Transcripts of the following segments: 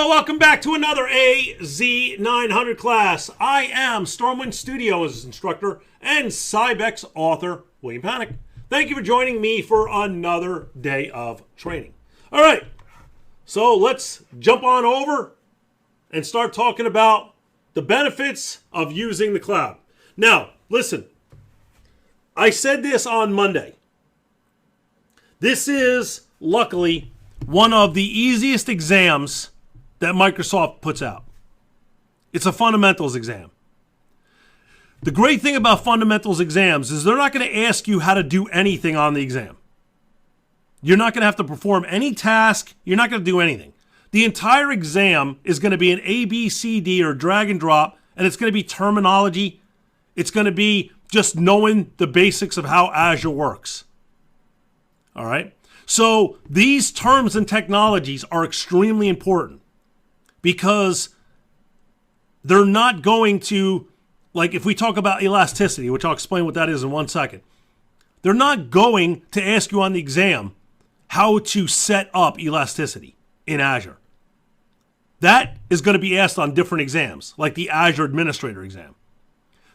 welcome back to another AZ900 class. I am Stormwind Studios instructor and Cybex author, William Panek. Thank you for joining me for another day of training. All right, so let's jump on over and start talking about the benefits of using the cloud. Now, listen, I said this on Monday. This is, luckily, one of the easiest exams that Microsoft puts out. It's a fundamentals exam. The great thing about fundamentals exams is they're not going to ask you how to do anything on the exam. You're not going to have to perform any task. You're not going to do anything. The entire exam is going to be an A, B, C, D, or drag and drop, and it's going to be terminology. It's going to be just knowing the basics of how Azure works. All right? So these terms and technologies are extremely important because they're not going to, like if we talk about elasticity, which I'll explain what that is in 1 second, they're not going to ask you on the exam how to set up elasticity in Azure. That is going to be asked on different exams, like the Azure Administrator exam.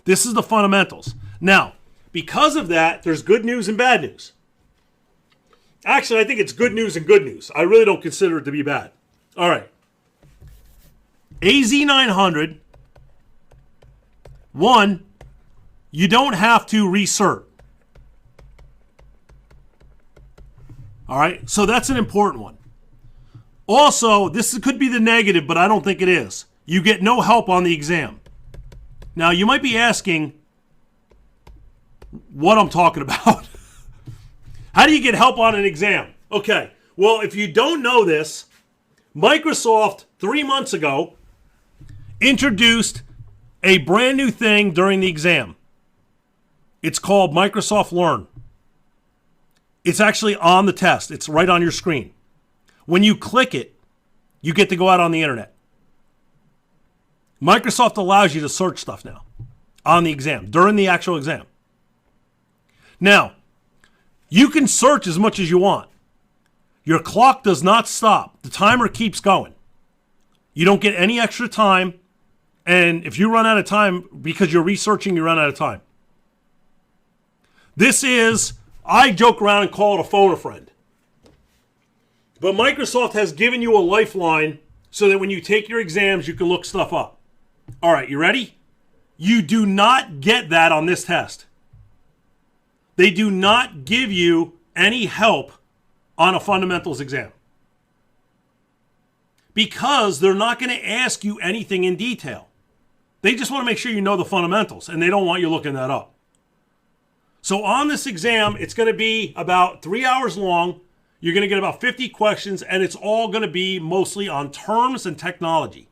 This is the fundamentals. Now, because of that, there's good news and bad news. Actually, I think it's good news and good news. I really don't consider it to be bad. All right. AZ900, one, you don't have to recert. All right, so that's an important one. Also, this could be the negative, but I don't think it is. You get no help on the exam. Now, you might be asking what I'm talking about. How do you get help on an exam? Okay, well, if you don't know this, Microsoft 3 months ago introduced a brand new thing during the exam. It's called Microsoft Learn. It's actually on the test. It's right on your screen. When you click it, you get to go out on the internet. Microsoft allows you to search stuff now on the exam, during the actual exam. Now, you can search as much as you want. Your clock does not stop. The timer keeps going. You don't get any extra time. And if you run out of time because you're researching, you run out of time. This is, I joke around and call it a phone a friend. But Microsoft has given you a lifeline so that when you take your exams, you can look stuff up. All right, you ready? You do not get that on this test. They do not give you any help on a fundamentals exam because they're not going to ask you anything in detail. They just want to make sure you know the fundamentals, and they don't want you looking that up. So on this exam, it's going to be about 3 hours long. You're going to get about 50 questions, and it's all going to be mostly on terms and technology,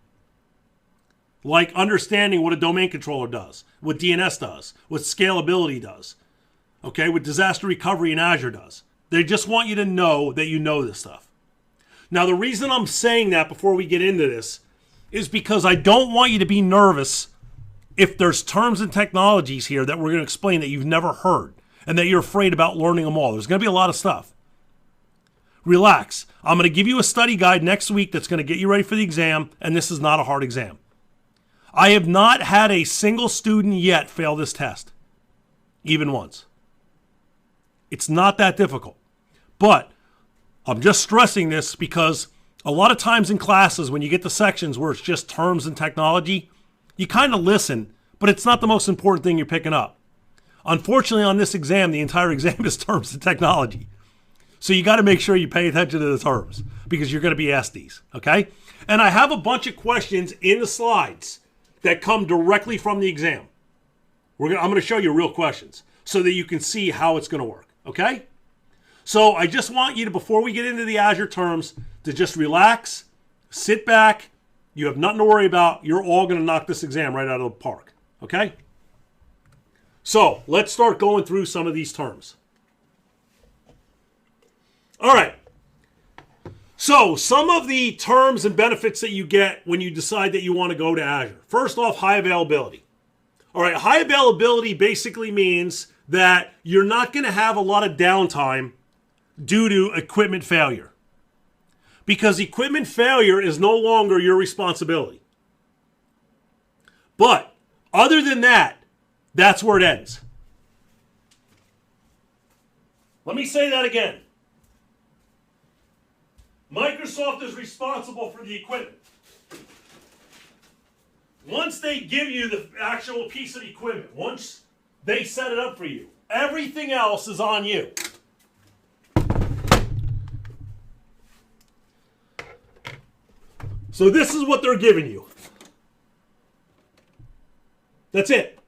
like understanding what a domain controller does, what DNS does, what scalability does, okay, what disaster recovery in Azure does. They just want you to know that you know this stuff. Now, the reason I'm saying that before we get into this is because I don't want you to be nervous if there's terms and technologies here that we're going to explain that you've never heard and that you're afraid about learning them all. There's going to be a lot of stuff. Relax. I'm going to give you a study guide next week that's going to get you ready for the exam, and this is not a hard exam. I have not had a single student yet fail this test, even once. It's not that difficult. But I'm just stressing this because a lot of times in classes when you get to sections where it's just terms and technology, you kind of listen, but it's not the most important thing you're picking up. Unfortunately, on this exam, the entire exam is terms and technology. So you got to make sure you pay attention to the terms because you're going to be asked these, okay? And I have a bunch of questions in the slides that come directly from the exam. I'm going to show you real questions so that you can see how it's going to work, okay? So I just want you to, before we get into the Azure terms, to just relax, sit back. You have nothing to worry about. You're all going to knock this exam right out of the park, okay? So let's start going through some of these terms. All right. So some of the terms and benefits that you get when you decide that you want to go to Azure. First off, high availability. All right, high availability basically means that you're not going to have a lot of downtime due to equipment failure. because equipment failure is no longer your responsibility. But other than that, that's where it ends. Let me say that again. Microsoft is responsible for the equipment. Once they give you the actual piece of equipment, once they set it up for you, everything else is on you. So this is what they're giving you. That's it.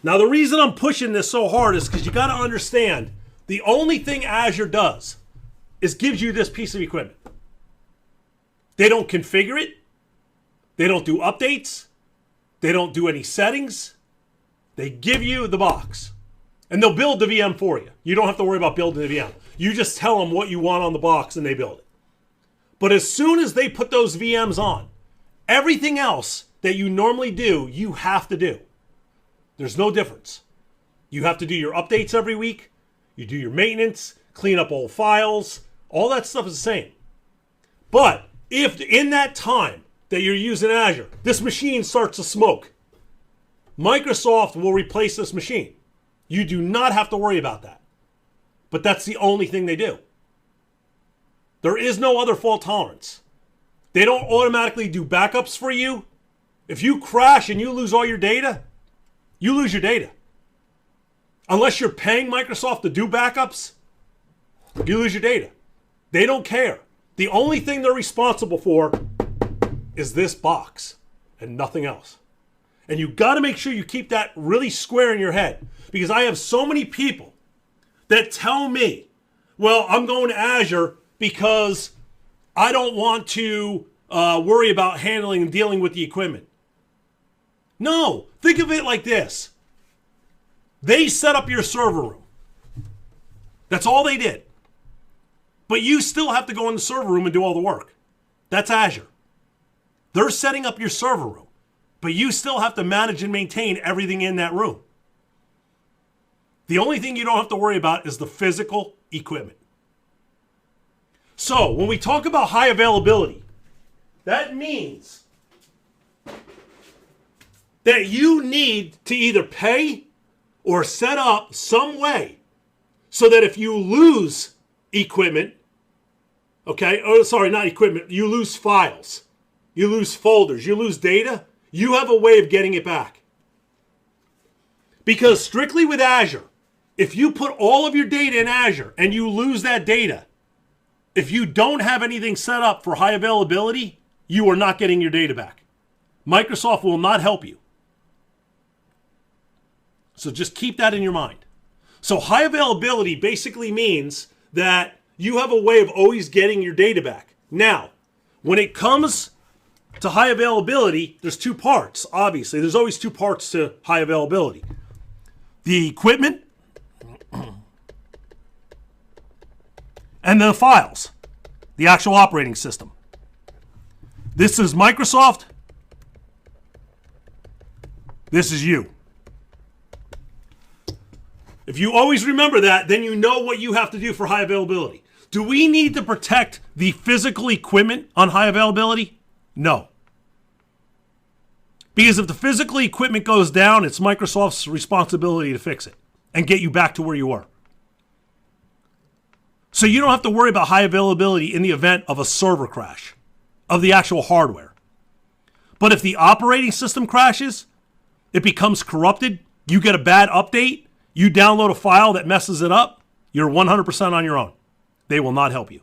Now the reason I'm pushing this so hard is because you got to understand, the only thing Azure does is gives you this piece of equipment. They don't configure it. They don't do updates. They don't do any settings. They give you the box. And they'll build the VM for you. You don't have to worry about building the VM. You just tell them what you want on the box and they build it. But as soon as they put those VMs on, everything else that you normally do, you have to do. There's no difference. You have to do your updates every week. You do your maintenance, clean up old files. All that stuff is the same. But if in that time that you're using Azure, this machine starts to smoke, Microsoft will replace this machine. You do not have to worry about that. But that's the only thing they do. There is no other fault tolerance. They don't automatically do backups for you. If you crash and you lose all your data, you lose your data. Unless you're paying Microsoft to do backups, you lose your data. They don't care. The only thing they're responsible for is this box and nothing else. And you got to make sure you keep that really square in your head, because I have so many people that tell me, well, I'm going to Azure because I don't want to worry about handling and dealing with the equipment. No, think of it like this. They set up your server room. That's all they did. But you still have to go in the server room and do all the work. That's Azure. They're setting up your server room, but you still have to manage and maintain everything in that room. The only thing you don't have to worry about is the physical equipment. So when we talk about high availability, that means that you need to either pay or set up some way so that if you lose equipment, okay, oh, sorry, not equipment, you lose files, you lose folders, you lose data, you have a way of getting it back. Because strictly with Azure, if you put all of your data in Azure and you lose that data, if you don't have anything set up for high availability, you are not getting your data back. Microsoft will not help you. So just keep that in your mind. So high availability basically means that you have a way of always getting your data back. Now, when it comes to high availability, there's two parts, obviously. There's always two parts to high availability. The equipment and the files, the actual operating system. This is Microsoft. This is you. If you always remember that, then you know what you have to do for high availability. Do we need to protect the physical equipment on high availability? No. Because if the physical equipment goes down, it's Microsoft's responsibility to fix it and get you back to where you were. So you don't have to worry about high availability in the event of a server crash of the actual hardware. But if the operating system crashes, it becomes corrupted, you get a bad update, you download a file that messes it up, you're 100% on your own. They will not help you.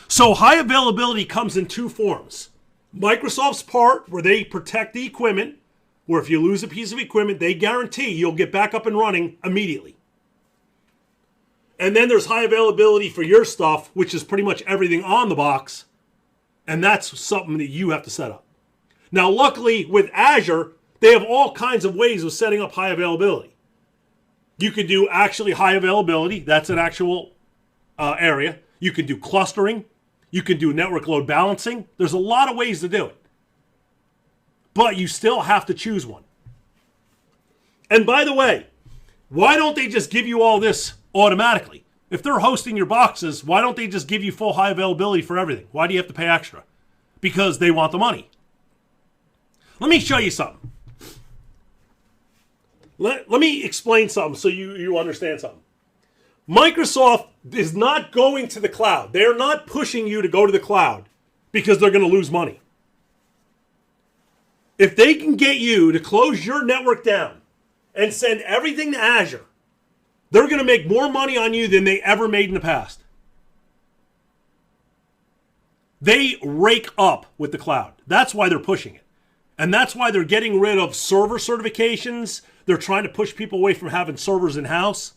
So high availability comes in two forms. Microsoft's part, where they protect the equipment, where if you lose a piece of equipment, they guarantee you'll get back up and running immediately. And then there's high availability for your stuff, which is pretty much everything on the box, and that's something that you have to set up. Now, luckily, with Azure, they have all kinds of ways of setting up high availability. You can do actually high availability. That's an actual area. You can do clustering. You can do network load balancing. There's a lot of ways to do it. But you still have to choose one. And by the way, why don't they just give you all this automatically? If they're hosting your boxes, why don't they just give you full high availability for everything? Why do you have to pay extra? Because they want the money. Let me show you something. Let me explain something so you understand something. Microsoft is not going to the cloud. They're not pushing you to go to the cloud because they're going to lose money. If they can get you to close your network down and send everything to Azure, they're going to make more money on you than they ever made in the past. They rake up with the cloud. That's why they're pushing it. And that's why they're getting rid of server certifications. They're trying to push people away from having servers in-house.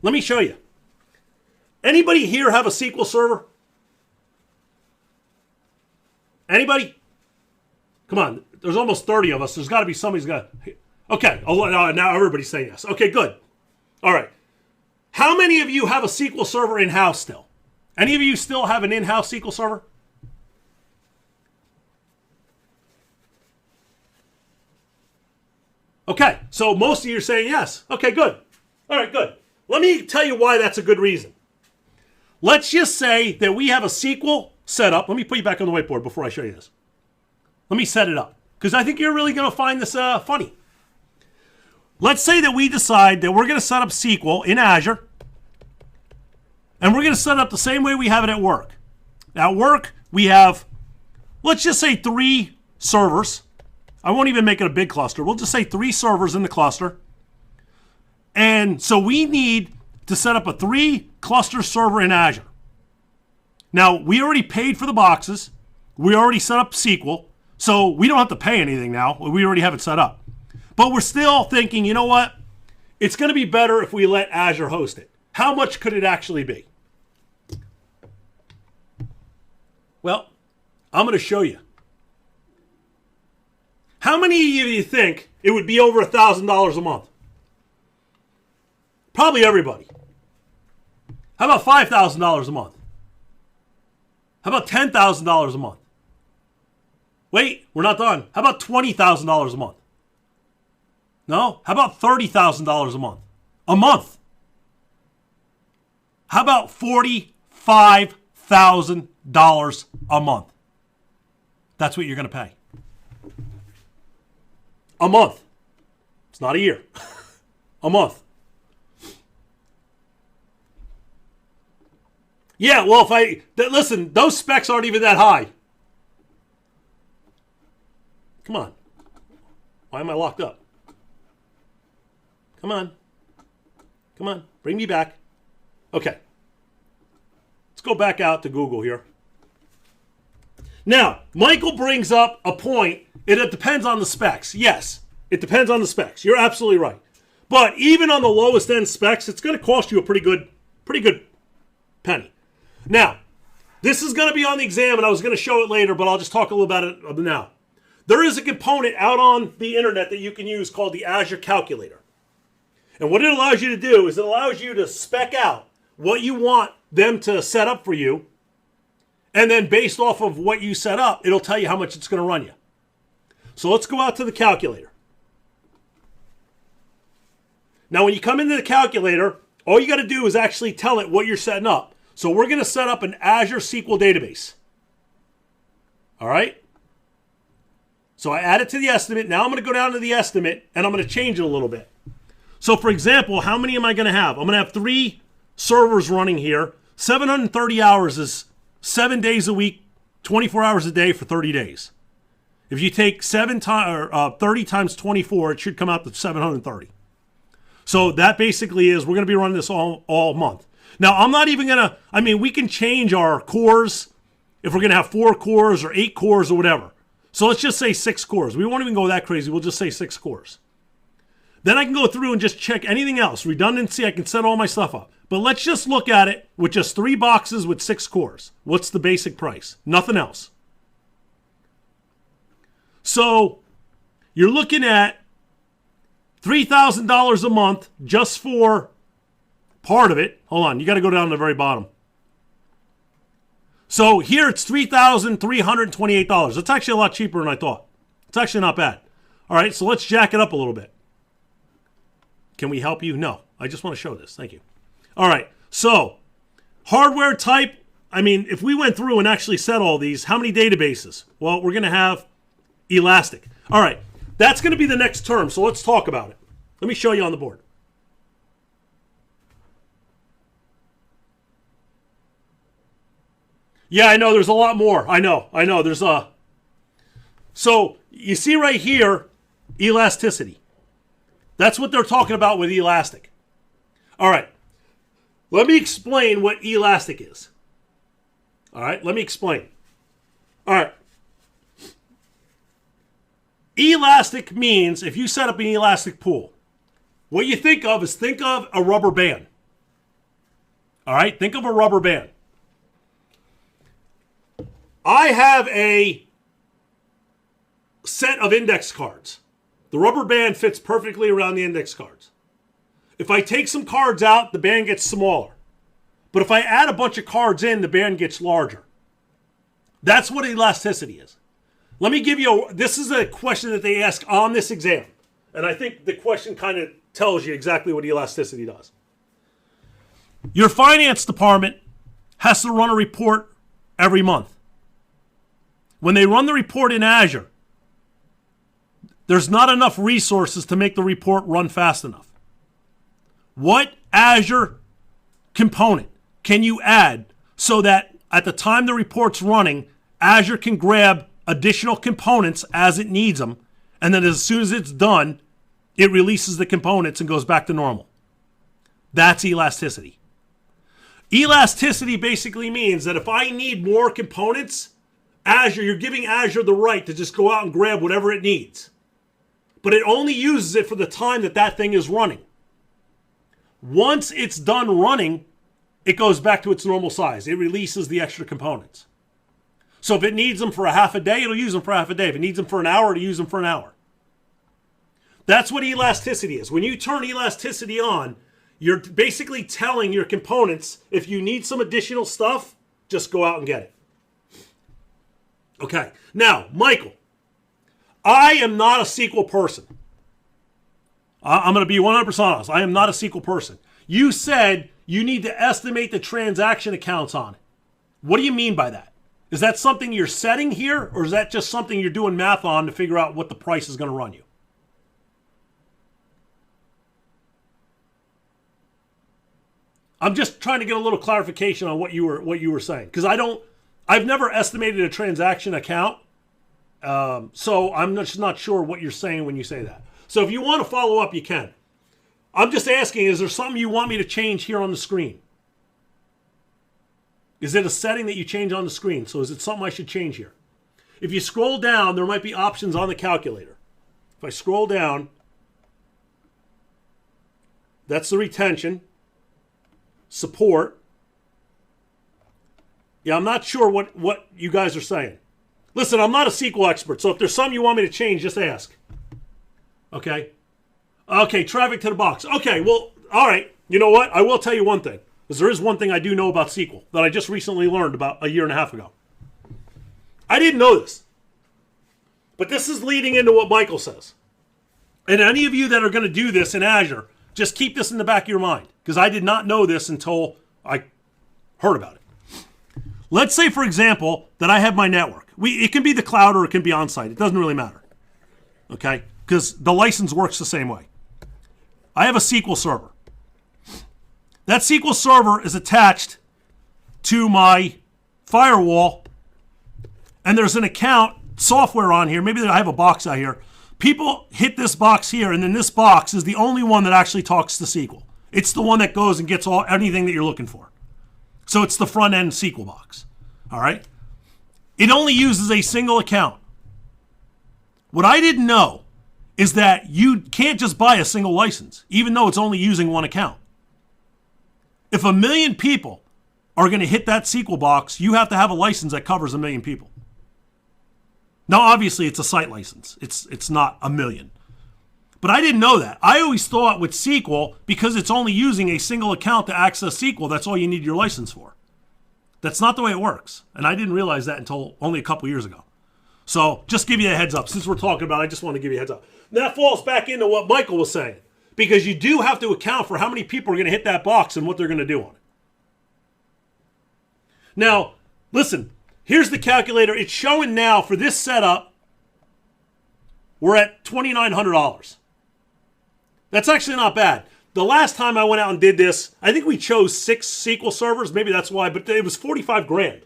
Let me show you. Anybody here have a SQL server? Anybody? Come on. There's almost 30 of us. There's got to be somebody's got... Okay. Oh, now everybody's saying yes. Okay, good. All right. How many of you have a SQL server in-house still? Any of you still have an in-house SQL server? Okay, so most of you are saying yes. Okay, good. All right, good. Let me tell you why that's a good reason. Let's just say that we have a SQL setup. Let me put you back on the whiteboard before I show you this. Let me set it up, because I think you're really going to find this funny. Let's say that we decide that we're going to set up SQL in Azure, and we're going to set it up the same way we have it at work. At work, we have, let's just say 3 servers. I won't even make it a big cluster. We'll just say 3 servers in the cluster. And so we need to set up a 3 cluster server in Azure. Now, we already paid for the boxes. We already set up SQL. So we don't have to pay anything now. We already have it set up. But we're still thinking, you know what? It's going to be better if we let Azure host it. How much could it actually be? Well, I'm going to show you. How many of you think it would be over $1,000 a month? Probably everybody. How about $5,000 a month? How about $10,000 a month? Wait, we're not done. How about $20,000 a month? No? How about $30,000 a month? A month. How about $45,000 a month? That's what you're going to pay. A month. It's not a year. A month. Yeah, well, listen, those specs aren't even that high. Come on. Why am I locked up? Come on. Come on. Bring me back. Okay. Let's go back out to Google here. Now, Michael brings up a point. It depends on the specs. Yes, it depends on the specs. You're absolutely right. But even on the lowest end specs, it's going to cost you a pretty good penny. Now, this is going to be on the exam, and I was going to show it later, but I'll just talk a little about it now. There is a component out on the internet that you can use called the Azure Calculator. And what it allows you to do is it allows you to spec out what you want them to set up for you, and then based off of what you set up, it'll tell you how much it's going to run you. So let's go out to the calculator. Now, when you come into the calculator, all you got to do is actually tell it what you're setting up. So we're going to set up an Azure SQL database. All right? So I add it to the estimate. Now I'm going to go down to the estimate, and I'm going to change it a little bit. So, for example, how many am I going to have? I'm going to have 3 servers running here. 730 hours is 7 days a week, 24 hours a day for 30 days. If you take 30 times 24, it should come out to 730. So that basically is, we're going to be running this all month. Now, I'm not even going to, we can change our cores if we're going to have 4 cores or 8 cores or whatever. So let's just say 6 cores. We won't even go that crazy. We'll just say 6 cores. Then I can go through and just check anything else. Redundancy, I can set all my stuff up. But let's just look at it with just 3 boxes with 6 cores. What's the basic price? Nothing else. So you're looking at $3,000 a month just for part of it. Hold on, you got to go down to the very bottom. So here it's $3,328. It's actually a lot cheaper than I thought. It's actually not bad. All right, so let's jack it up a little bit. Can we help you? No, I just want to show this. Thank you. All right, So, hardware type, I mean, if we went through and actually set all these, how many databases? Well, we're going to have Elastic. All right, that's going to be the next term, so let's talk about it. Let me show you on the board. Yeah, I know, there's a lot more. I know, there's a... So, you see right here, elasticity. That's what they're talking about with Elastic. All right, let me explain what Elastic is. All right, let me explain. All right. Elastic means if you set up an elastic pool, what you think of is a rubber band. All right, think of a rubber band. I have a set of index cards. The rubber band fits perfectly around the index cards. If I take some cards out, the band gets smaller. But if I add a bunch of cards in, the band gets larger. That's what elasticity is. Let me give you this is a question that they ask on this exam. And I think the question kind of tells you exactly what elasticity does. Your finance department has to run a report every month. When they run the report in Azure, there's not enough resources to make the report run fast enough. What Azure component can you add so that at the time the report's running, Azure can grab additional components as it needs them, and then as soon as it's done, it releases the components and goes back to normal? That's elasticity. Elasticity basically means that if I need more components, Azure, you're giving Azure the right to just go out and grab whatever it needs. But it only uses it for the time that that thing is running. Once it's done running, it goes back to its normal size. It releases the extra components. So if it needs them for a half a day, it'll use them for half a day. If it needs them for an hour, it'll use them for an hour. That's what elasticity is. When you turn elasticity on, you're basically telling your components, if you need some additional stuff, just go out and get it. Okay. Now, Michael, I am not a SQL person. I'm going to be 100% honest. I am not a SQL person. You said you need to estimate the transaction accounts on it. What do you mean by that? Is that something you're setting here, or is that just something you're doing math on to figure out what the price is going to run you? I'm just trying to get a little clarification on what you were saying, because I've never estimated a transaction account, so I'm just not sure what you're saying when you say that. So if you want to follow up, you can. I'm just asking, is there something you want me to change here on the screen? Is it a setting that you change on the screen? So is it something I should change here? If you scroll down, there might be options on the calculator. If I scroll down, that's the retention, support. Yeah, I'm not sure what you guys are saying. Listen, I'm not a SQL expert, so if there's something you want me to change, just ask. Okay? Okay, traffic to the box. Okay, well, all right. You know what? I will tell you one thing, because there is one thing I do know about SQL that I just recently learned about a year and a half ago. I didn't know this, but this is leading into what Michael says. And any of you that are going to do this in Azure, just keep this in the back of your mind, because I did not know this until I heard about it. Let's say, for example, that I have my network. It can be the cloud or it can be on-site. It doesn't really matter, okay? Because the license works the same way. I have a SQL server. That SQL server is attached to my firewall, and there's an account software on here. Maybe I have a box out here. People hit this box here, and then this box is the only one that actually talks to SQL. It's the one that goes and gets anything that you're looking for. So it's the front-end SQL box, all right? It only uses a single account. What I didn't know is that you can't just buy a single license, even though it's only using one account. If 1 million people are going to hit that SQL box, you have to have a license that covers 1 million people. Now, obviously, it's a site license. It's not 1 million. But I didn't know that. I always thought with SQL, because it's only using a single account to access SQL, that's all you need your license for. That's not the way it works. And I didn't realize that until only a couple years ago. So just give you a heads up. Since we're talking about it, I just want to give you a heads up. That falls back into what Michael was saying, because you do have to account for how many people are going to hit that box and what they're going to do on it. Now, listen, here's the calculator. It's showing now for this setup, we're at $2,900. That's actually not bad. The last time I went out and did this, I think we chose 6 SQL servers. Maybe that's why, but it was 45 grand.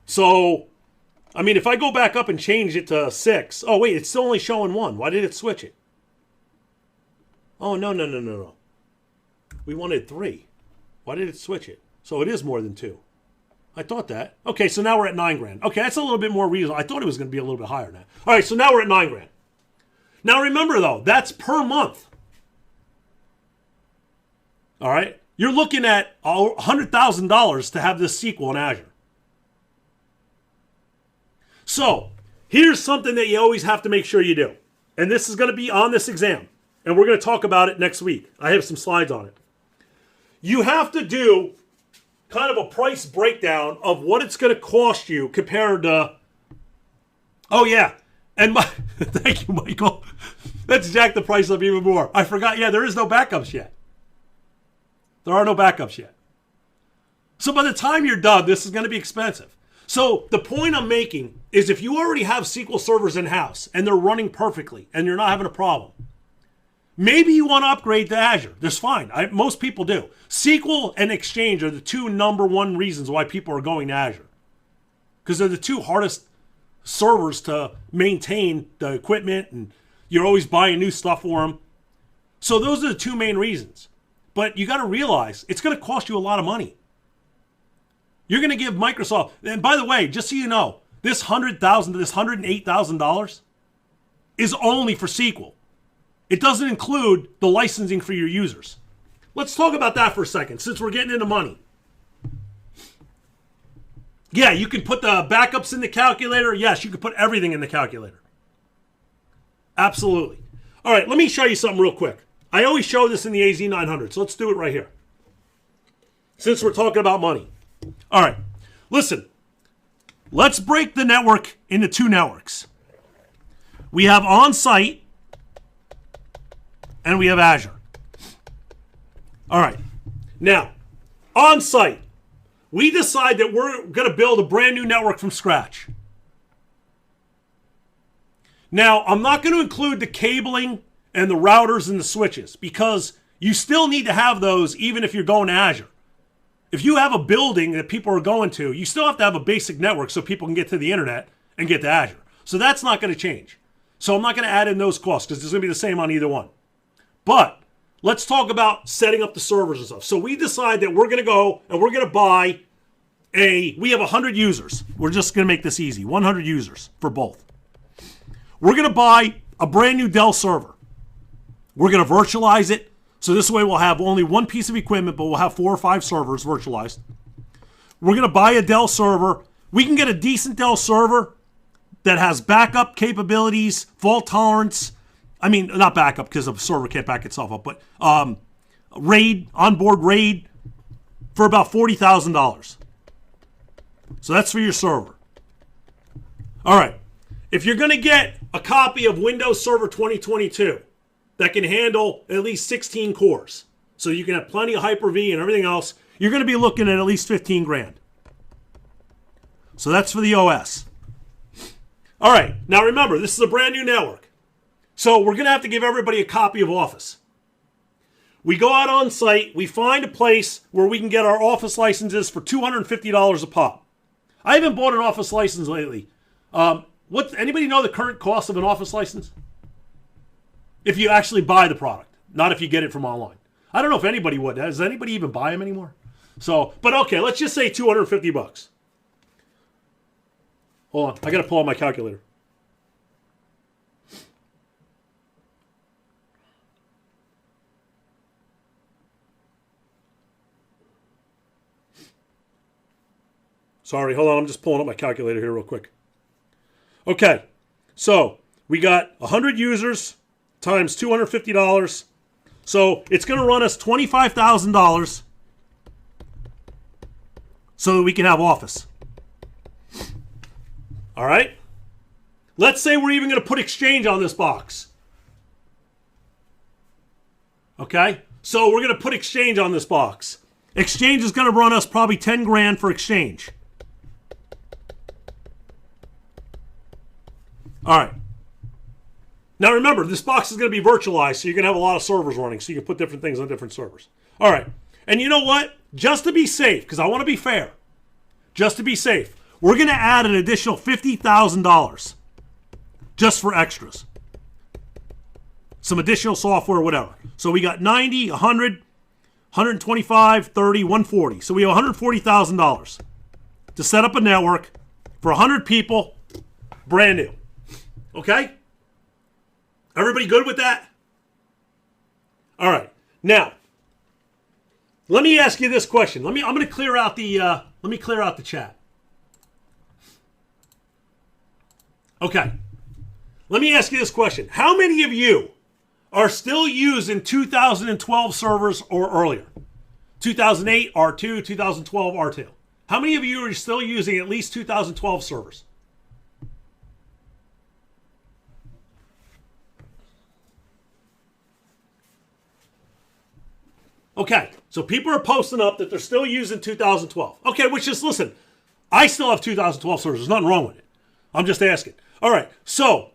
So, I mean, if I go back up and change it to 6. Oh, wait, it's still only showing 1. Why did it switch it? Oh, no. We wanted 3. Why did it switch it? So it is more than 2. I thought that. Okay, so now we're at 9 grand. Okay, that's a little bit more reasonable. I thought it was going to be a little bit higher now. All right, so now we're at 9 grand. Now remember, though, that's per month. All right? You're looking at $100,000 to have this SQL in Azure. So, here's something that you always have to make sure you do. And this is going to be on this exam. And we're going to talk about it next week. I have some slides on it. You have to do kind of a price breakdown of what it's going to cost you compared to... Oh, yeah. And thank you, Michael. Let's jack the price up even more. I forgot. Yeah, there is no backups yet. There are no backups yet. So by the time you're done, this is going to be expensive. So the point I'm making is if you already have SQL servers in-house and they're running perfectly and you're not having a problem, maybe you want to upgrade to Azure. That's fine. Most people do. SQL and Exchange are the 2 number 1 reasons why people are going to Azure. Because they're the 2 hardest servers to maintain the equipment, and you're always buying new stuff for them. So those are the 2 main reasons. But you got to realize it's going to cost you a lot of money. You're going to give Microsoft, and by the way, just so you know, this $108,000 is only for SQL. It doesn't include the licensing for your users. Let's talk about that for a second, since we're getting into money. Yeah, you can put the backups in the calculator. Yes, you can put everything in the calculator. Absolutely. All right, let me show you something real quick. I always show this in the AZ900, so let's do it right here. Since we're talking about money. All right, listen. Let's break the network into 2 networks. We have on-site and we have Azure. All right. Now, on-site, we decide that we're going to build a brand new network from scratch. Now, I'm not going to include the cabling and the routers and the switches because you still need to have those even if you're going to Azure. If you have a building that people are going to, you still have to have a basic network so people can get to the internet and get to Azure. So that's not going to change. So I'm not going to add in those costs because it's going to be the same on either one. But let's talk about setting up the servers and stuff. So we decide that we're going to go and we're going to buy we have 100 users. We're just going to make this easy. 100 users for both. We're going to buy a brand new Dell server. We're going to virtualize it. So this way we'll have only one piece of equipment, but we'll have 4 or 5 servers virtualized. We're going to buy a Dell server. We can get a decent Dell server that has backup capabilities, fault tolerance. I mean, not backup because a server can't back itself up, but RAID, onboard RAID for about $40,000. So that's for your server. All right. If you're going to get a copy of Windows Server 2022 that can handle at least 16 cores, so you can have plenty of Hyper-V and everything else, you're going to be looking at least 15 grand. So that's for the OS. All right. Now remember, this is a brand new network. So we're going to have to give everybody a copy of Office. We go out on site. We find a place where we can get our Office licenses for $250 a pop. I haven't bought an Office license lately. Anybody know the current cost of an Office license? If you actually buy the product, not if you get it from online. I don't know if anybody would. Does anybody even buy them anymore? So, but okay, let's just say $250. Hold on, I got to pull out my calculator. Sorry, hold on, I'm just pulling up my calculator here real quick. Okay, so we got 100 users times $250. So it's going to run us $25,000 so that we can have Office. All right? Let's say we're even going to put Exchange on this box. Okay? So we're going to put Exchange on this box. Exchange is going to run us probably 10 grand for Exchange. All right. Now remember, this box is going to be virtualized, so you're going to have a lot of servers running, so you can put different things on different servers. All right. And you know what? Just to be safe, because I want to be fair, just to be safe, we're going to add an additional $50,000 just for extras. Some additional software, whatever. So we got 90, 100, 125, 30, 140. So we have $140,000 to set up a network for 100 people, brand new. Okay? Everybody good with that? All right. Now, let me ask you this question. I'm going to clear out the chat. Okay. Let me ask you this question. How many of you are still using 2012 servers or earlier? 2008 R2, 2012 R2. How many of you are still using at least 2012 servers? Okay, so people are posting up that they're still using 2012. Okay, which is, listen, I still have 2012 servers. There's nothing wrong with it. I'm just asking. All right, so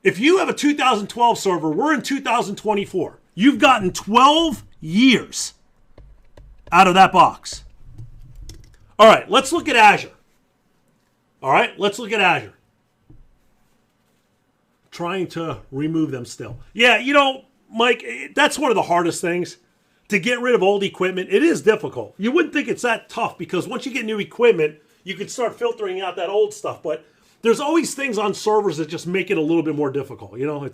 if you have a 2012 server, we're in 2024. You've gotten 12 years out of that box. All right, let's look at Azure. All right, let's look at Azure. Trying to remove them still. Yeah, you know, Mike, that's one of the hardest things. To get rid of old equipment, it is difficult. You wouldn't think it's that tough because once you get new equipment, you can start filtering out that old stuff. But there's always things on servers that just make it a little bit more difficult. You know,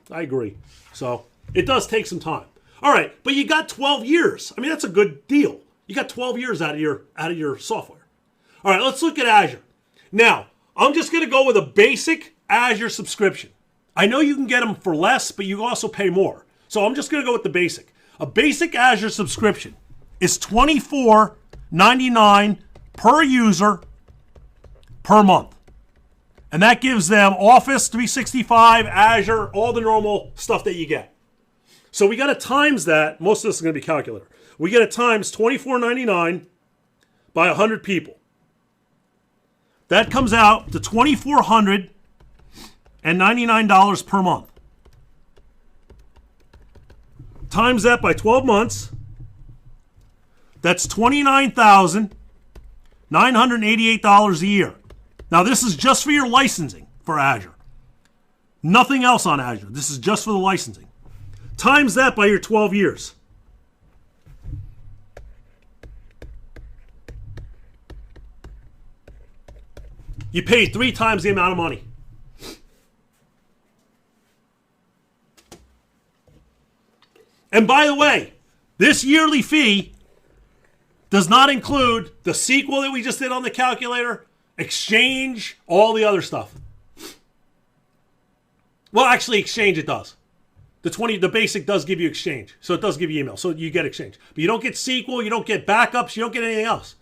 I agree. So it does take some time. All right, but you got 12 years. I mean, that's a good deal. You got 12 years out of your software. All right, let's look at Azure. Now, I'm just going to go with a basic Azure subscription. I know you can get them for less, but you also pay more. So I'm just going to go with the basic. A basic Azure subscription is $24.99 per user per month. And that gives them Office 365, Azure, all the normal stuff that you get. So we got to times that. Most of this is going to be calculator. We got to times $24.99 by 100 people. That comes out to $2,499 per month. Times that by 12 months, that's $29,988 a year. Now, this is just for your licensing for Azure. Nothing else on Azure. This is just for the licensing. Times that by your 12 years. You paid 3 times the amount of money. And by the way, this yearly fee does not include the SQL that we just did on the calculator, Exchange, all the other stuff. Well, actually, Exchange it does. The basic does give you Exchange, so it does give you email, so you get Exchange. But you don't get SQL, you don't get backups, you don't get anything else.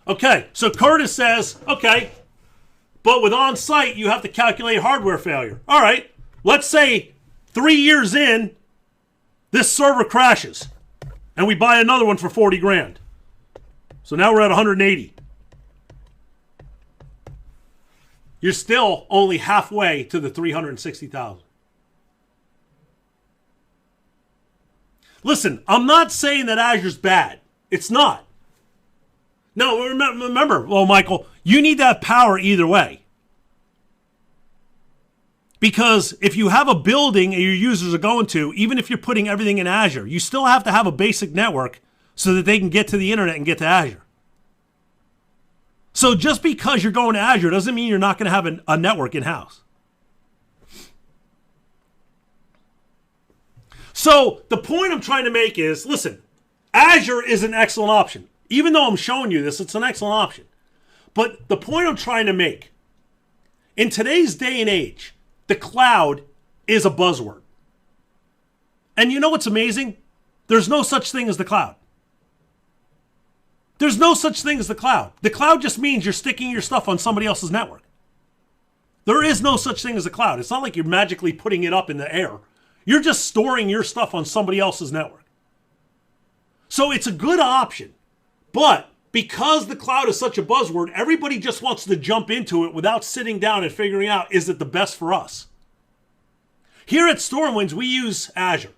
Okay, so Curtis says, okay, but with on-site, you have to calculate hardware failure. All right, let's say 3 years in, this server crashes, and we buy another one for 40 grand. So now we're at 180. You're still only halfway to the 360,000. Listen, I'm not saying that Azure's bad. It's not. No, remember, well, Michael, you need to have power either way. Because if you have a building and your users are going to, even if you're putting everything in Azure, you still have to have a basic network so that they can get to the internet and get to Azure. So just because you're going to Azure doesn't mean you're not going to have a network in-house. So the point I'm trying to make is, listen, Azure is an excellent option. Even though I'm showing you this, it's an excellent option. But the point I'm trying to make, in today's day and age, the cloud is a buzzword. And you know what's amazing? There's no such thing as the cloud. There's no such thing as the cloud. The cloud just means you're sticking your stuff on somebody else's network. There is no such thing as a cloud. It's not like you're magically putting it up in the air. You're just storing your stuff on somebody else's network. So it's a good option. But because the cloud is such a buzzword, everybody just wants to jump into it without sitting down and figuring out, is it the best for us? Here at Stormwinds, we use Azure.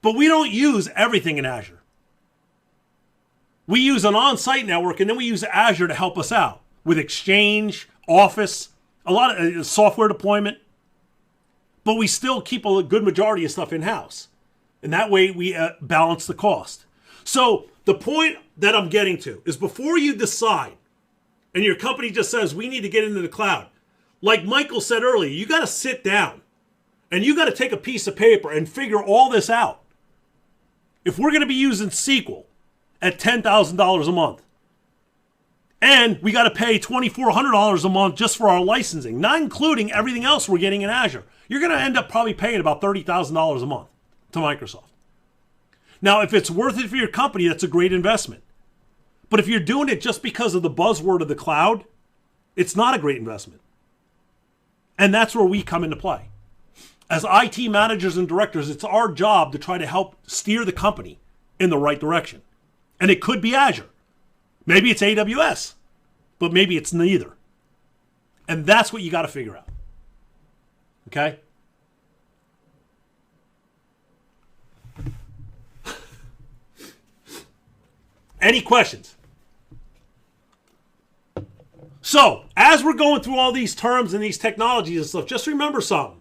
But we don't use everything in Azure. We use an on-site network, and then we use Azure to help us out with Exchange, Office, a lot of software deployment. But we still keep a good majority of stuff in-house. And that way we balance the cost. So the point that I'm getting to is before you decide, and your company just says, we need to get into the cloud, like Michael said earlier, you got to sit down and you got to take a piece of paper and figure all this out. If we're going to be using SQL at $10,000 a month, and we got to pay $2,400 a month just for our licensing, not including everything else we're getting in Azure, you're going to end up probably paying about $30,000 a month to Microsoft. Now, if it's worth it for your company, that's a great investment. But if you're doing it just because of the buzzword of the cloud, it's not a great investment. And that's where we come into play. As IT managers and directors, it's our job to try to help steer the company in the right direction. And it could be Azure. Maybe it's AWS, but maybe it's neither. And that's what you got to figure out. Okay? Any questions? So, as we're going through all these terms and these technologies and stuff, just remember something.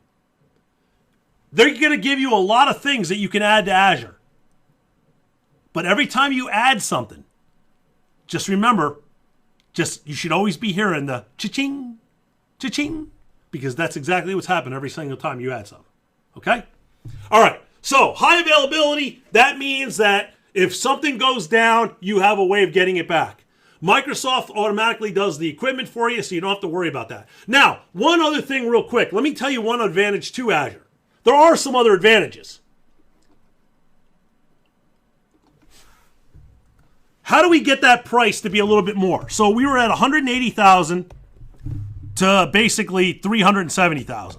They're going to give you a lot of things that you can add to Azure. But every time you add something, just remember, you should always be hearing the cha-ching, cha-ching, because that's exactly what's happened every single time you add something. Okay? All right. So, high availability, that means that if something goes down, you have a way of getting it back. Microsoft automatically does the equipment for you, so you don't have to worry about that. Now, one other thing real quick. Let me tell you one advantage to Azure. There are some other advantages. How do we get that price to be a little bit more? So we were at $180,000 to basically $370,000.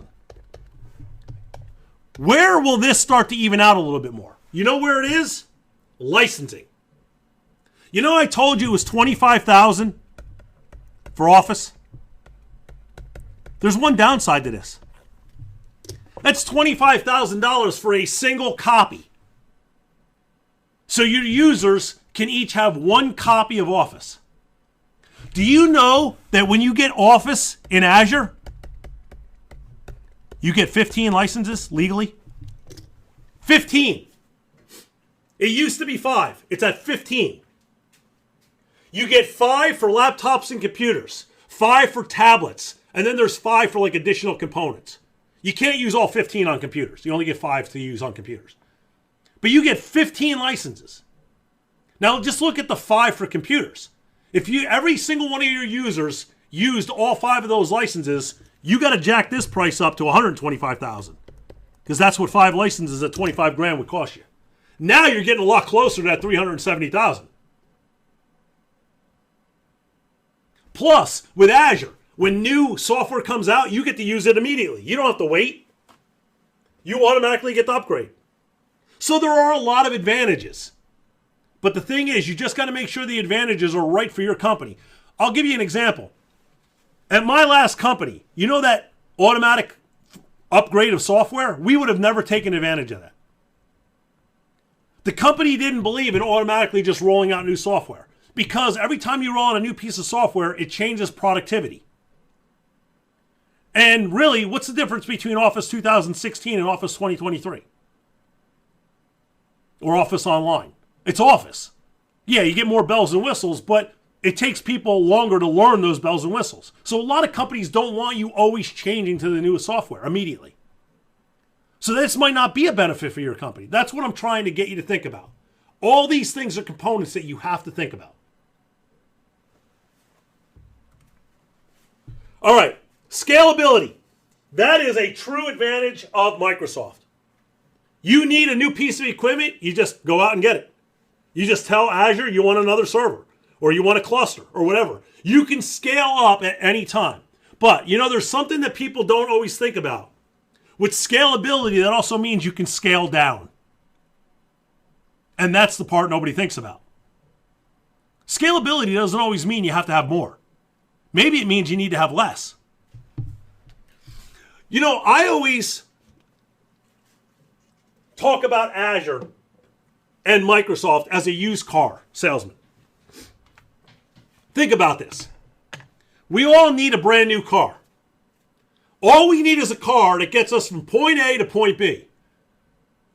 Where will this start to even out a little bit more? You know where it is? Licensing. You know I told you it was $25,000 for Office? There's one downside to this. That's $25,000 for a single copy. So your users can each have one copy of Office. Do you know that when you get Office in Azure, you get 15 licenses legally? 15. It used to be 5. It's at 15. You get 5 for laptops and computers, 5 for tablets, and then there's 5 for like additional components. You can't use all 15 on computers. You only get 5 to use on computers. But you get 15 licenses. Now just look at the 5 for computers. If every single one of your users used all 5 of those licenses, you got to jack this price up to $125,000, because that's what 5 licenses at $25,000 would cost you. Now you're getting a lot closer to that $370,000. Plus, with Azure, when new software comes out, you get to use it immediately. You don't have to wait. You automatically get the upgrade. So there are a lot of advantages. But the thing is, you just got to make sure the advantages are right for your company. I'll give you an example. At my last company, you know that automatic upgrade of software? We would have never taken advantage of that. The company didn't believe in automatically just rolling out new software, because every time you roll out a new piece of software, it changes productivity. And really, what's the difference between Office 2016 and Office 2023? Or Office Online? It's Office. Yeah, you get more bells and whistles, but it takes people longer to learn those bells and whistles. So a lot of companies don't want you always changing to the newest software immediately. So this might not be a benefit for your company. That's what I'm trying to get you to think about. All these things are components that you have to think about. All right, scalability. That is a true advantage of Microsoft. You need a new piece of equipment, you just go out and get it. You just tell Azure you want another server, or you want a cluster, or whatever. You can scale up at any time. But, you know, there's something that people don't always think about. With scalability, that also means you can scale down. And that's the part nobody thinks about. Scalability doesn't always mean you have to have more. Maybe it means you need to have less. You know, I always talk about Azure and Microsoft as a used car salesman. Think about this. We all need a brand new car. All we need is a car that gets us from point A to point B.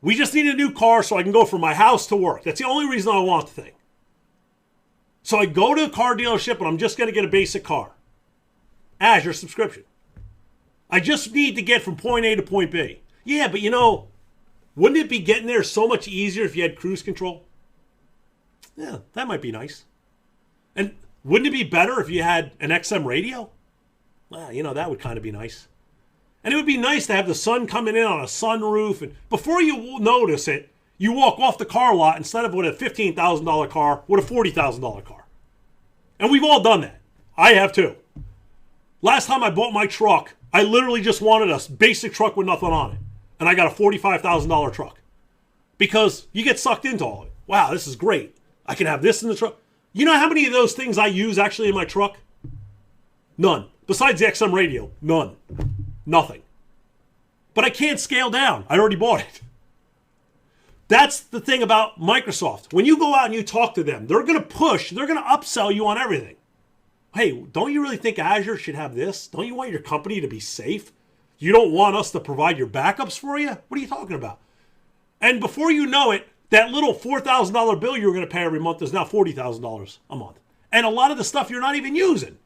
We just need a new car so I can go from my house to work. That's the only reason I want the thing. So I go to a car dealership and I'm just going to get a basic car. Azure subscription. I just need to get from point A to point B. Yeah, but you know, wouldn't it be getting there so much easier if you had cruise control? Yeah, that might be nice. And wouldn't it be better if you had an XM radio? Well, you know, that would kind of be nice. And it would be nice to have the sun coming in on a sunroof. And before you notice it, you walk off the car lot instead of with a $15,000 car, with a $40,000 car. And we've all done that. I have too. Last time I bought my truck, I literally just wanted a basic truck with nothing on it. And I got a $45,000 truck. Because you get sucked into all of it. Wow, this is great. I can have this in the truck. You know how many of those things I use actually in my truck? None. Besides the XM radio, none. Nothing. But I can't scale down. I already bought it. That's the thing about Microsoft. When you go out and you talk to them, they're going to push, they're going to upsell you on everything. Hey, don't you really think Azure should have this? Don't you want your company to be safe? You don't want us to provide your backups for you? What are you talking about? And before you know it, that little $4,000 bill you were going to pay every month is now $40,000 a month. And a lot of the stuff you're not even using.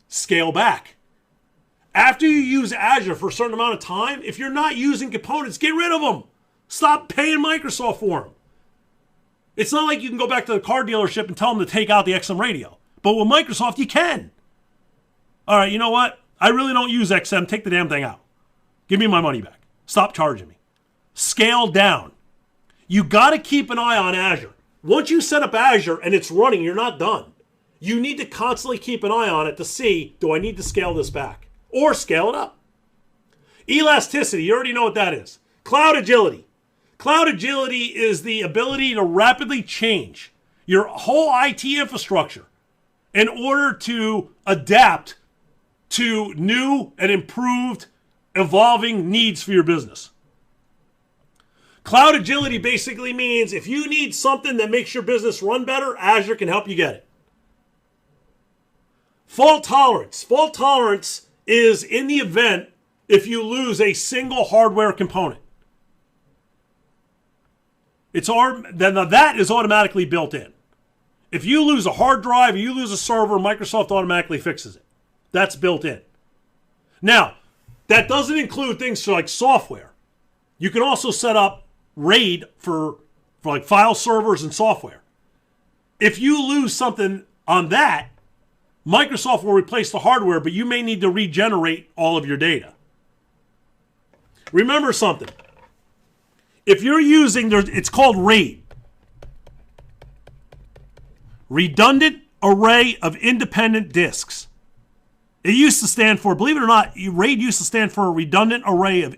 Scale back. After you use Azure for a certain amount of time, if you're not using components, get rid of them. Stop paying Microsoft for them. It's not like you can go back to the car dealership and tell them to take out the XM radio. But with Microsoft, you can. All right, you know what? I really don't use XM. Take the damn thing out. Give me my money back. Stop charging me. Scale down. You got to keep an eye on Azure. Once you set up Azure and it's running, you're not done. You need to constantly keep an eye on it to see, do I need to scale this back? Or scale it up. Elasticity, you already know what that is. Cloud agility. Cloud agility is the ability to rapidly change your whole IT infrastructure in order to adapt to new and improved, evolving needs for your business. Cloud agility basically means if you need something that makes your business run better, Azure can help you get it. Fault tolerance. Fault tolerance is in the event if you lose a single hardware component. Then that is automatically built in. If you lose a hard drive or you lose a server, Microsoft automatically fixes it. That's built in. Now, that doesn't include things like software. You can also set up RAID for like file servers and software. If you lose something on that, Microsoft will replace the hardware, but you may need to regenerate all of your data. Remember something. If you're using, it's called RAID. Redundant Array of Independent Disks. It used to stand for, believe it or not, RAID used to stand for a Redundant Array of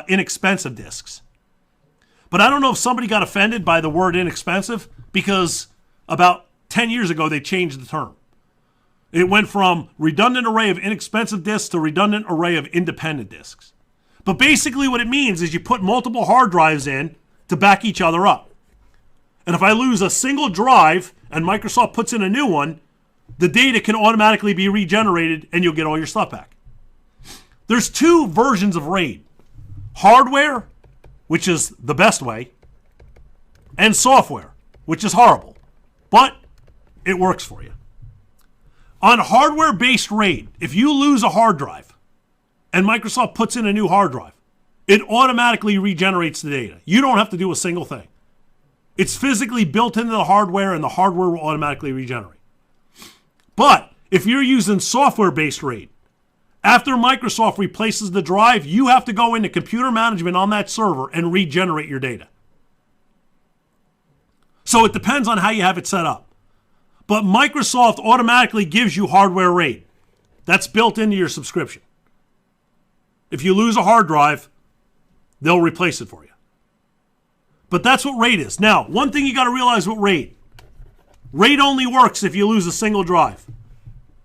Inexpensive Disks. But I don't know if somebody got offended by the word inexpensive because about 10 years ago they changed the term. It went from redundant array of inexpensive disks to redundant array of independent disks. But basically what it means is you put multiple hard drives in to back each other up. And if I lose a single drive and Microsoft puts in a new one, the data can automatically be regenerated and you'll get all your stuff back. There's two versions of RAID. Hardware, which is the best way, and software, which is horrible. But it works for you. On hardware-based RAID, if you lose a hard drive and Microsoft puts in a new hard drive, it automatically regenerates the data. You don't have to do a single thing. It's physically built into the hardware and the hardware will automatically regenerate. But if you're using software-based RAID, after Microsoft replaces the drive, you have to go into computer management on that server and regenerate your data. So it depends on how you have it set up. But Microsoft automatically gives you hardware RAID. That's built into your subscription. If you lose a hard drive, they'll replace it for you. But that's what RAID is. Now, one thing you got to realize with RAID. RAID only works if you lose a single drive.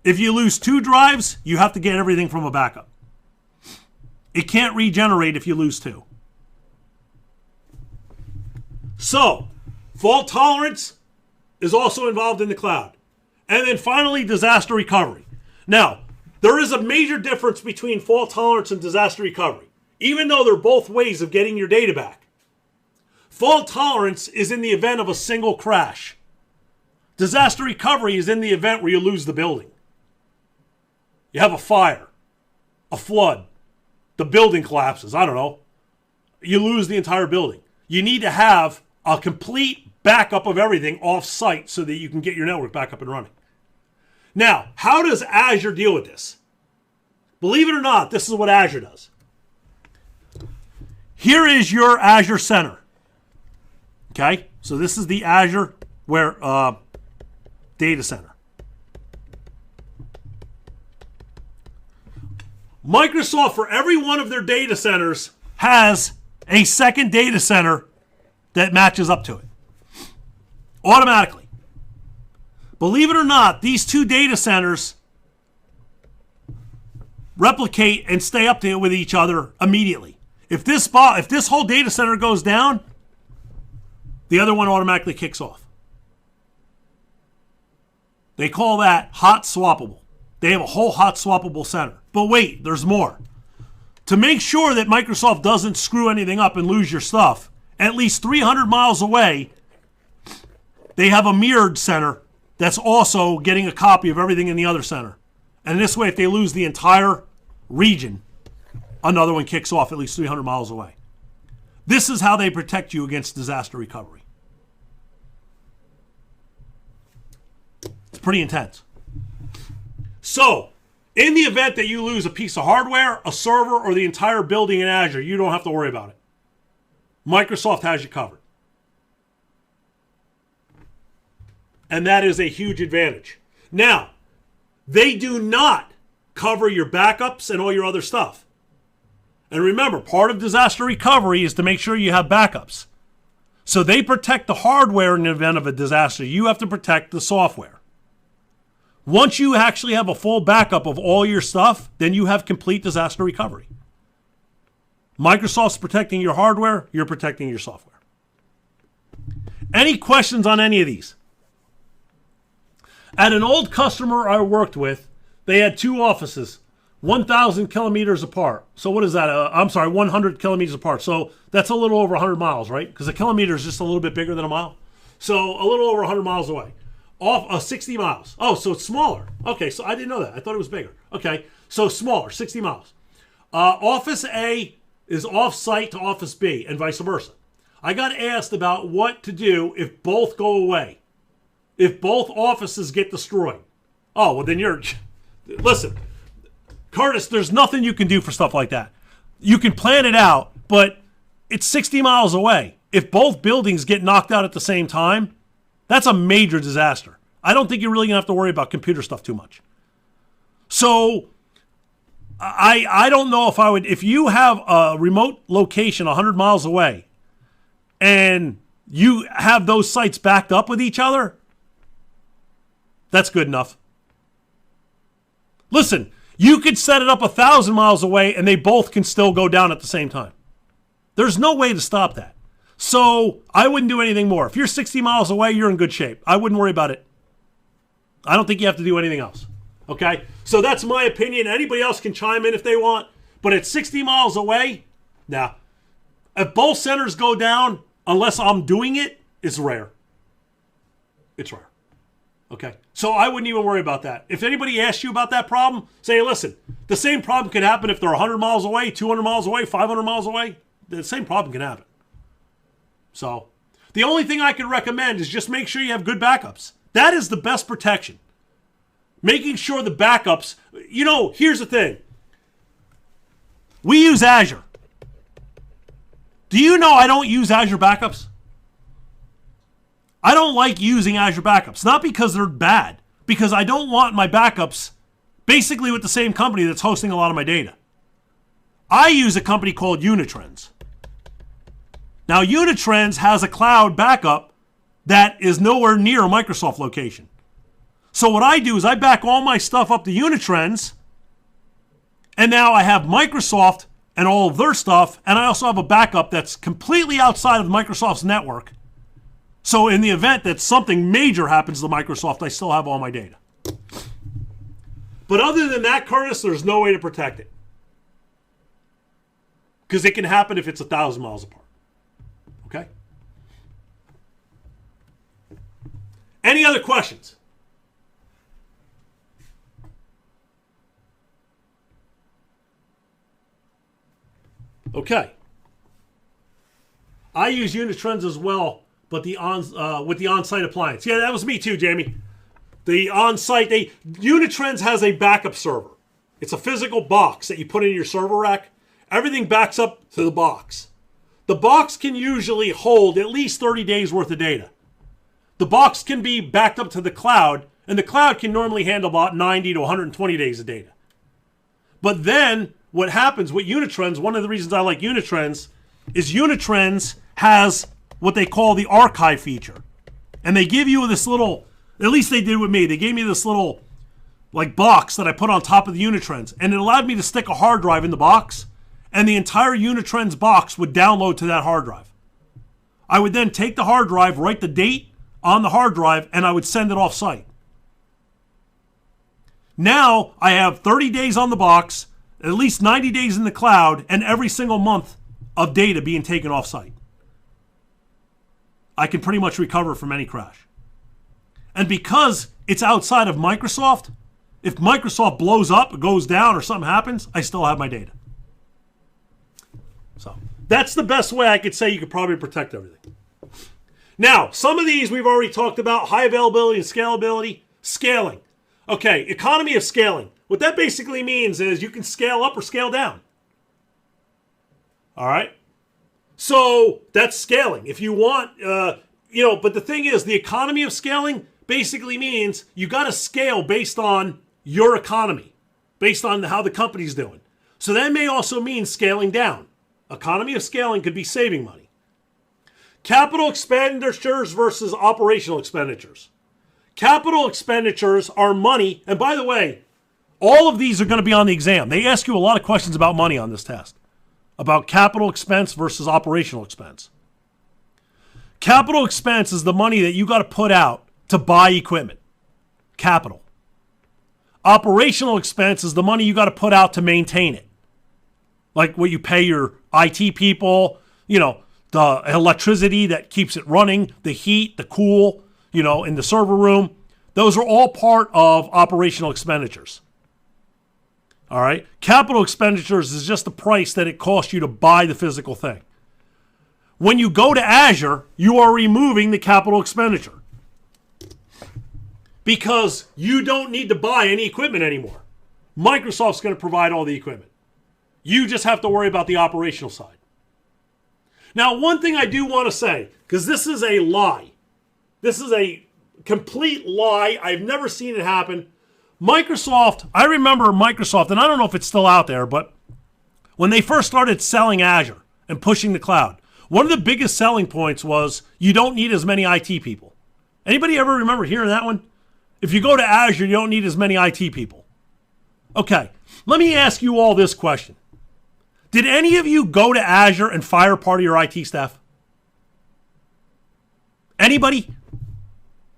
If you lose 2 drives, you have to get everything from a backup. It can't regenerate if you lose 2. So, fault tolerance is also involved in the cloud. And then finally, disaster recovery. Now, there is a major difference between fault tolerance and disaster recovery, even though they're both ways of getting your data back. Fault tolerance is in the event of a single crash. Disaster recovery is in the event where you lose the building. You have a fire, a flood, the building collapses, I don't know. You lose the entire building. You need to have a complete backup of everything off-site so that you can get your network back up and running. Now, how does Azure deal with this? Believe it or not, this is what Azure does. Here is your Azure Center. Okay, so this is the Azure data center. Microsoft, for every one of their data centers, has a second data center that matches up to it automatically. Believe it or not, these 2 data centers replicate and stay up to it with each other immediately. If this whole data center goes down, the other one automatically kicks off. They call that hot swappable. They have a whole hot swappable center. But wait, there's more. To make sure that Microsoft doesn't screw anything up and lose your stuff, at least 300 miles away, they have a mirrored center that's also getting a copy of everything in the other center. And this way, if they lose the entire region, another one kicks off at least 300 miles away. This is how they protect you against disaster recovery. It's pretty intense. So, in the event that you lose a piece of hardware, a server, or the entire building in Azure, you don't have to worry about it. Microsoft has you covered. And that is a huge advantage. Now, they do not cover your backups and all your other stuff. And remember, part of disaster recovery is to make sure you have backups. So they protect the hardware in the event of a disaster. You have to protect the software. Once you actually have a full backup of all your stuff, then you have complete disaster recovery. Microsoft's protecting your hardware, you're protecting your software. Any questions on any of these? At an old customer I worked with, they had 2 offices, 1,000 kilometers apart. So what is that? 100 kilometers apart. So that's a little over 100 miles, right? Because a kilometer is just a little bit bigger than a mile. So a little over 100 miles away. Off 60 miles. Oh, so it's smaller. Okay, so I didn't know that. I thought it was bigger. Okay, so smaller, 60 miles. Office A is off-site to Office B and vice versa. I got asked about what to do if both go away. If both offices get destroyed. Oh, well then listen, Curtis, there's nothing you can do for stuff like that. You can plan it out, but it's 60 miles away. If both buildings get knocked out at the same time, that's a major disaster. I don't think you're really going to have to worry about computer stuff too much. So I don't know if I would, if you have a remote location 100 miles away and you have those sites backed up with each other, that's good enough. Listen, you could set it up 1,000 miles away and they both can still go down at the same time. There's no way to stop that. So I wouldn't do anything more. If you're 60 miles away, you're in good shape. I wouldn't worry about it. I don't think you have to do anything else. Okay? So that's my opinion. Anybody else can chime in if they want. But at 60 miles away, nah. If both centers go down, unless I'm doing it, it's rare. It's rare. Okay? So I wouldn't even worry about that. If anybody asks you about that problem, say, listen, the same problem could happen if they're 100 miles away, 200 miles away, 500 miles away. The same problem can happen. So the only thing I can recommend is just make sure you have good backups. That is the best protection. Making sure the backups, here's the thing. We use Azure. Do you know I don't use Azure backups? I don't like using Azure backups. Not because they're bad, because I don't want my backups basically with the same company that's hosting a lot of my data. I use a company called Unitrends. Now, Unitrends has a cloud backup that is nowhere near a Microsoft location. So what I do is I back all my stuff up to Unitrends, and now I have Microsoft and all of their stuff, and I also have a backup that's completely outside of Microsoft's network. So in the event that something major happens to Microsoft, I still have all my data. But other than that, Curtis, there's no way to protect it. Because it can happen if it's 1,000 miles apart. Okay? Any other questions? Okay. I use Unitrends as well, but with the on-site appliance. Yeah, that was me too, Jamie. The on-site, Unitrends has a backup server. It's a physical box that you put in your server rack. Everything backs up to the box. The box can usually hold at least 30 days worth of data. The box can be backed up to the cloud, and the cloud can normally handle about 90 to 120 days of data. But then what happens with Unitrends, one of the reasons I like Unitrends, is Unitrends has what they call the archive feature. And they give you this little, at least they did with me, they gave me this little like box that I put on top of the Unitrends. And it allowed me to stick a hard drive in the box, and the entire Unitrends box would download to that hard drive. I would then take the hard drive, write the date on the hard drive, and I would send it off site. Now I have 30 days on the box, at least 90 days in the cloud, and every single month of data being taken off site. I can pretty much recover from any crash. And because it's outside of Microsoft, if Microsoft blows up, goes down, or something happens, I still have my data. So that's the best way I could say you could probably protect everything. Now, some of these we've already talked about, high availability and scalability. Scaling. Okay, economy of scaling. What that basically means is you can scale up or scale down. All right? So that's scaling. If you want, but the thing is, the economy of scaling basically means you got to scale based on your economy, based on how the company's doing. So that may also mean scaling down. Economy of scaling could be saving money. Capital expenditures versus operational expenditures. Capital expenditures are money, and by the way, all of these are going to be on the exam. They ask you a lot of questions about money on this test, about capital expense versus operational expense. Capital expense is the money that you got to put out to buy equipment. Capital. Operational expense is the money you got to put out to maintain it. Like what you pay your IT people, the electricity that keeps it running, the heat, the cool, in the server room. Those are all part of operational expenditures. All right? Capital expenditures is just the price that it costs you to buy the physical thing. When you go to Azure, you are removing the capital expenditure because you don't need to buy any equipment anymore. Microsoft's going to provide all the equipment. You just have to worry about the operational side. Now, one thing I do want to say, because this is a lie. This is a complete lie. I've never seen it happen. Microsoft, I remember Microsoft, and I don't know if it's still out there, but when they first started selling Azure and pushing the cloud, one of the biggest selling points was you don't need as many IT people. Anybody ever remember hearing that one? If you go to Azure, you don't need as many IT people. Okay, let me ask you all this question. Did any of you go to Azure and fire part of your IT staff? Anybody?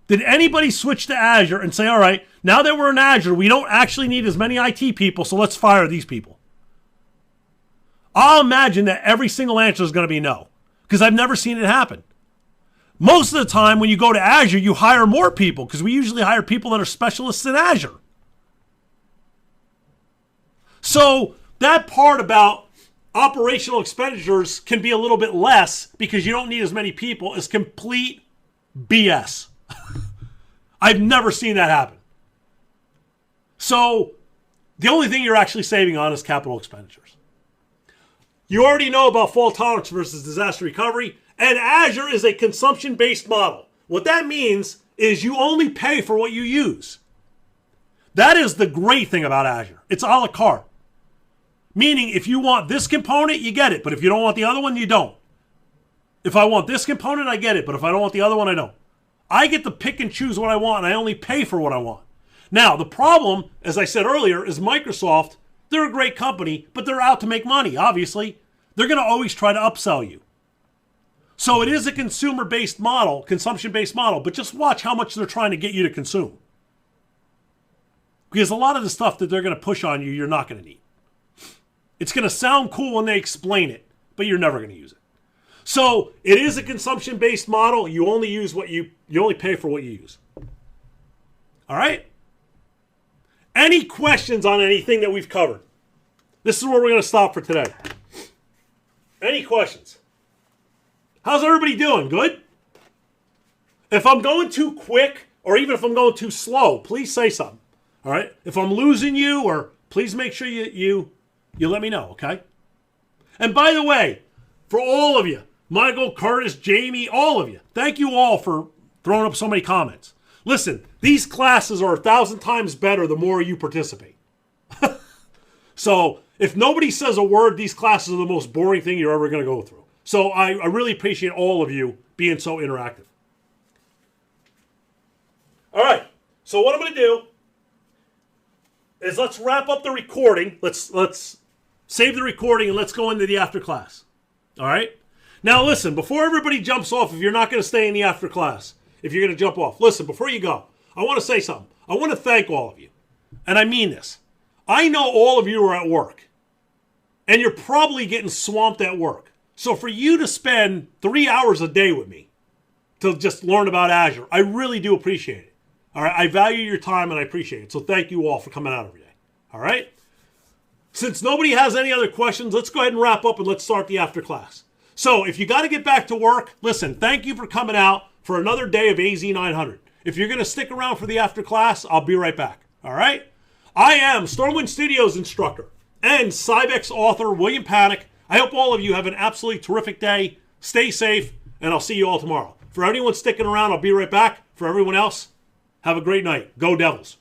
Did anybody switch to Azure and say, all right, now that we're in Azure, we don't actually need as many IT people, so let's fire these people? I'll imagine that every single answer is going to be no, because I've never seen it happen. Most of the time when you go to Azure, you hire more people, because we usually hire people that are specialists in Azure. So that part about operational expenditures can be a little bit less because you don't need as many people is complete BS. I've never seen that happen. So the only thing you're actually saving on is capital expenditures. You already know about fault tolerance versus disaster recovery, and Azure is a consumption-based model. What that means is you only pay for what you use. That is the great thing about Azure. It's a la carte. Meaning, if you want this component, you get it. But if you don't want the other one, you don't. If I want this component, I get it. But if I don't want the other one, I don't. I get to pick and choose what I want, and I only pay for what I want. Now, the problem, as I said earlier, is Microsoft, they're a great company, but they're out to make money, obviously. They're going to always try to upsell you. So it is a consumer-based model, consumption-based model, but just watch how much they're trying to get you to consume. Because a lot of the stuff that they're going to push on you, you're not going to need. It's going to sound cool when they explain it, but you're never going to use it. So it is a consumption-based model. You only use what you only pay for what you use. All right? Any questions on anything that we've covered? This is where we're going to stop for today. Any questions? How's everybody doing? Good? If I'm going too quick, or even if I'm going too slow, please say something. All right? If I'm losing you, or please make sure you let me know, okay? And by the way, for all of you, Michael, Curtis, Jamie, all of you, thank you all for throwing up so many comments. Listen, these classes are 1,000 times better the more you participate. So if nobody says a word, these classes are the most boring thing you're ever going to go through. So I really appreciate all of you being so interactive. All right, so what I'm going to do is let's wrap up the recording. Let's save the recording and let's go into the after class. All right? Now listen, before everybody jumps off, if you're not going to stay in the after class, if you're going to jump off, listen, before you go, I want to say something. I want to thank all of you. And I mean this. I know all of you are at work. And you're probably getting swamped at work. So for you to spend 3 hours a day with me to just learn about Azure, I really do appreciate it. All right? I value your time and I appreciate it. So thank you all for coming out every day. All right? Since nobody has any other questions, let's go ahead and wrap up and let's start the after class. So if you got to get back to work, listen, thank you for coming out for another day of AZ 900. If you're going to stick around for the after class, I'll be right back. All right? I am Stormwind Studios instructor and Cybex author William Panek. I hope all of you have an absolutely terrific day. Stay safe, and I'll see you all tomorrow. For anyone sticking around, I'll be right back. For everyone else, have a great night. Go Devils.